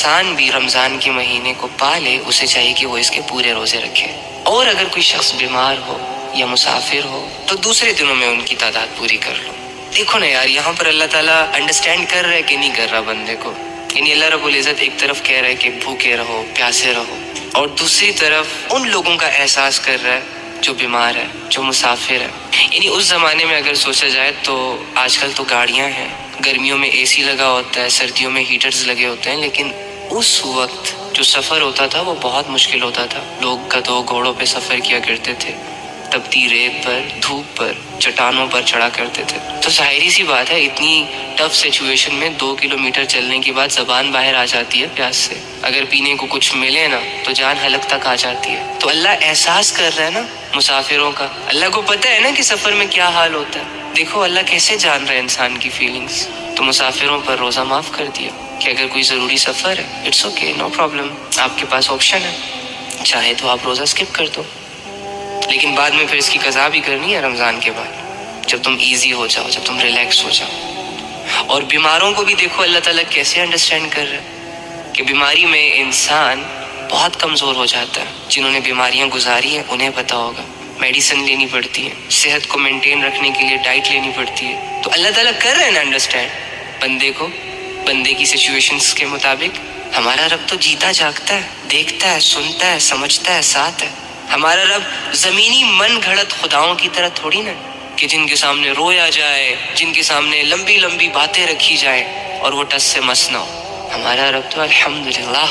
انسان بھی رمضان کے مہینے کو پالے اسے چاہیے کہ وہ اس کے پورے روزے رکھے، اور اگر کوئی شخص بیمار ہو یا مسافر ہو تو دوسرے دنوں میں ان کی تعداد پوری کر لو۔ دیکھو نا یار، یہاں پر اللہ تعالیٰ انڈرسٹینڈ کر رہا ہے کہ نہیں کر رہا بندے کو؟ یعنی اللہ رب العزت ایک طرف کہہ رہا ہے کہ بھوکے رہو، پیاسے رہو، اور دوسری طرف ان لوگوں کا احساس کر رہا ہے جو بیمار ہے، جو مسافر ہے۔ یعنی اس زمانے میں اگر سوچا جائے تو آج کل تو گاڑیاں ہیں، گرمیوں میں اے سی لگا ہوتا ہے، سردیوں میں ہیٹرز لگے ہوتے ہیں، لیکن اس وقت جو سفر ہوتا تھا وہ بہت مشکل ہوتا تھا۔ لوگ گدھوں گھوڑوں پہ سفر کیا کرتے تھے، تپتی ریت پر، دھوپ پر، چٹانوں پر چڑھا کرتے تھے۔ تو ظاہری سی بات ہے اتنی ٹف سچویشن میں 2 کلومیٹر چلنے کے بعد زبان باہر آ جاتی ہے پیاس سے، اگر پینے کو کچھ ملے نا تو جان حلق تک آ جاتی ہے۔ تو اللہ احساس کر رہا ہے نا مسافروں کا، اللہ کو پتہ ہے نا کہ سفر میں کیا حال ہوتا ہے۔ دیکھو اللہ کیسے جان رہا ہے انسان کی فیلنگز۔ تو مسافروں پر روزہ معاف کر دیا کہ اگر کوئی ضروری سفر ہے اٹس اوکے، نو پرابلم، آپ کے پاس آپشن ہے، چاہے تو آپ روزہ اسکپ کر دو، لیکن بعد میں پھر اس کی قضا بھی کرنی ہے رمضان کے بعد، جب تم ایزی ہو جاؤ، جب تم ریلیکس ہو جاؤ۔ اور بیماروں کو بھی دیکھو اللہ تعالیٰ کیسے انڈرسٹینڈ کر رہا ہے کہ بیماری میں انسان بہت کمزور ہو جاتا ہے۔ جنہوں نے بیماریاں گزاری ہیں انہیں پتا ہوگا، میڈیسن لینی پڑتی ہے، صحت کو مینٹین رکھنے کے لیے ڈائٹ لینی پڑتی ہے۔ تو اللہ تعالیٰ کر رہے ہیں نا انڈرسٹینڈ بندے کو، بندے کی سچویشنز کے مطابق۔ ہمارا رب تو جیتا جاگتا ہے، دیکھتا ہے، سنتا ہے، سمجھتا ہے، ساتھ ہے۔ ہمارا رب زمینی من گھڑت خداؤں کی طرح تھوڑی نا کہ جن کے سامنے رویا جائے، جن کے سامنے لمبی لمبی باتیں رکھی جائیں اور وہ ٹس سے مس نہ ہو۔ ہمارا رب تو الحمدللہ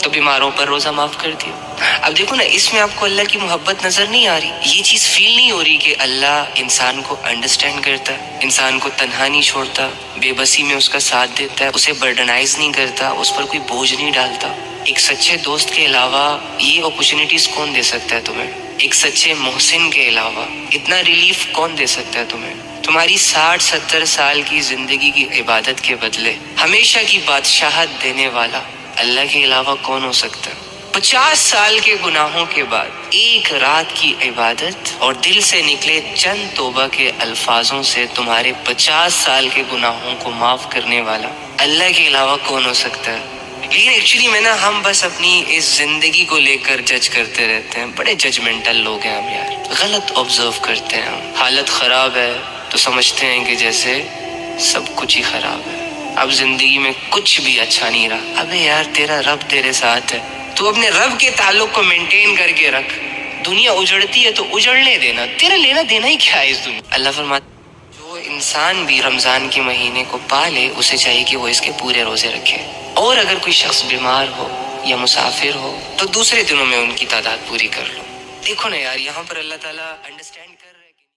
تو بیماروں پر روزہ معاف کر دیا۔ اب دیکھو نا، اس میں آپ کو اللہ کی محبت نظر نہیں آ رہی، یہ چیز فیل نہیں ہو رہی کہ اللہ انسان کو انڈرسٹینڈ کرتا ہے، انسان کو تنہا نہیں چھوڑتا، بے بسی میں اس کا ساتھ دیتا ہے، اسے برڈنائز نہیں کرتا، اس پر کوئی بوجھ نہیں ڈالتا۔ ایک سچے دوست کے علاوہ یہ اپرچونٹیز کون دے سکتا ہے تمہیں؟ ایک سچے محسن کے علاوہ اتنا ریلیف کون دے سکتا ہے تمہیں؟ تمہاری 60-70 سال کی زندگی کی عبادت کے بدلے ہمیشہ کی بادشاہت دینے والا اللہ کے علاوہ کون ہو سکتا ہے؟ 50 سال کے گناہوں کے بعد ایک رات کی عبادت اور دل سے نکلے چند توبہ کے الفاظوں سے تمہارے 50 سال کے گناہوں کو معاف کرنے والا اللہ کے علاوہ کون ہو سکتا ہے؟ لیکن ایکچولی میں نا ہم بس اپنی اس زندگی کو لے کر جج کرتے رہتے ہیں، بڑے ججمنٹل لوگ ہیں ہم یار، غلط آبزرو کرتے ہیں ہم۔ حالت خراب ہے تو سمجھتے ہیں کہ جیسے سب کچھ ہی خراب ہے، اب زندگی میں کچھ بھی اچھا نہیں رہا۔ ابے یار تیرا رب تیرے ساتھ ہے، تو اپنے رب کے تعلق کو مینٹین کر کے رکھ۔ دنیا اجڑتی ہے تو اجڑنے دینا، تیرا لینا دینا ہی کیا ہے اس دنیا۔ اللہ فرماتا جو انسان بھی رمضان کے مہینے کو پالے اسے چاہیے کہ وہ اس کے پورے روزے رکھے، اور اگر کوئی شخص بیمار ہو یا مسافر ہو تو دوسرے دنوں میں ان کی تعداد پوری کر لو۔ دیکھو نا یار، یہاں پر اللہ تعالیٰ انڈرسٹینڈ کر